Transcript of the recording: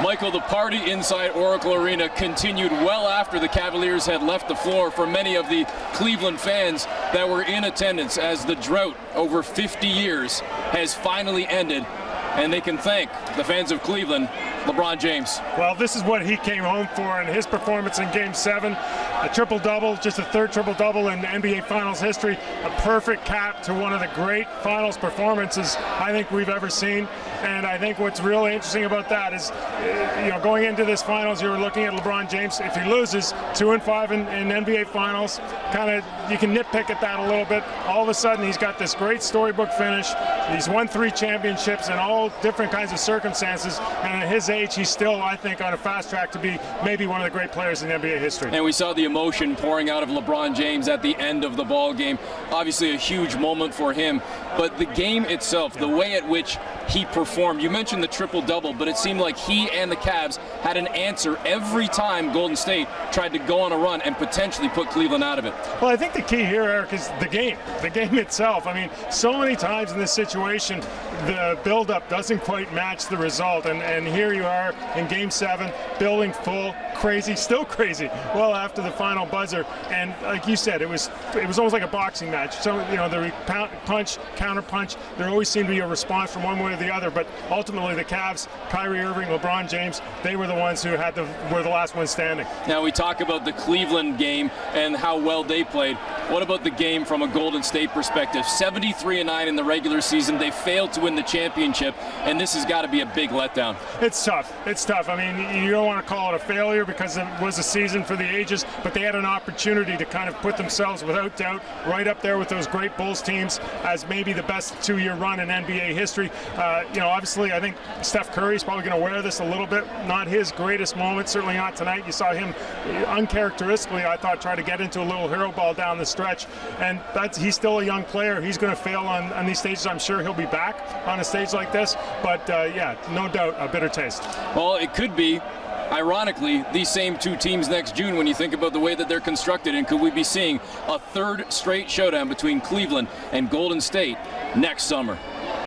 Michael, the party inside Oracle Arena continued well after the Cavaliers had left the floor for many of the Cleveland fans that were in attendance, as the drought over 50 years has finally ended, and they can thank the fans of Cleveland, LeBron James. Well, this is what he came home for in his performance in Game 7. A triple-double, just a third triple-double in NBA Finals history. A perfect cap to one of the great Finals performances I think we've ever seen. And I think what's really interesting about that is, going into this Finals, you were looking at LeBron James. If he loses 2-5 in NBA Finals, you can nitpick at that a little bit. All of a sudden, he's got this great storybook finish. He's won 3 championships in all different kinds of circumstances. And at his age, he's still, I think, on a fast track to be maybe one of the great players in NBA history. And we saw the emotion pouring out of LeBron James at the end of the ball game. Obviously a huge moment for him, but the game itself, the way at which he performed. You mentioned the triple-double, but it seemed like he and the Cavs had an answer every time Golden State tried to go on a run and potentially put Cleveland out of it. Well, I think the key here, Eric, is the game itself. I mean, so many times in this situation, the build-up doesn't quite match the result, and here you are in Game 7, building full, crazy, still crazy, well after the final buzzer. And like you said, it was almost like a boxing match. So, the punch, counter punch, there always seemed to be a response from one way or the other, but ultimately the Cavs, Kyrie Irving, LeBron James, they were the ones who were the last ones standing. Now we talk about the Cleveland game and how well they played. What about the game from a Golden State perspective? 73-9 in the regular season. They failed to win the championship, and this has got to be a big letdown. It's tough. It's tough. I mean, you don't want to call it a failure because it was a season for the ages, but they had an opportunity to kind of put themselves, without doubt, right up there with those great Bulls teams as maybe the best 2-year run in NBA history. Obviously, I think Steph Curry's probably going to wear this a little bit. Not his greatest moment, certainly not tonight. You saw him uncharacteristically, I thought, try to get into a little hero ball down the stretch, and he's still a young player. He's going to fail on these stages. I'm sure he'll be back on a stage like this, but yeah, no doubt a bitter taste. Well, it could be, ironically, these same 2 teams next June when you think about the way that they're constructed, and could we be seeing a third straight showdown between Cleveland and Golden State next summer?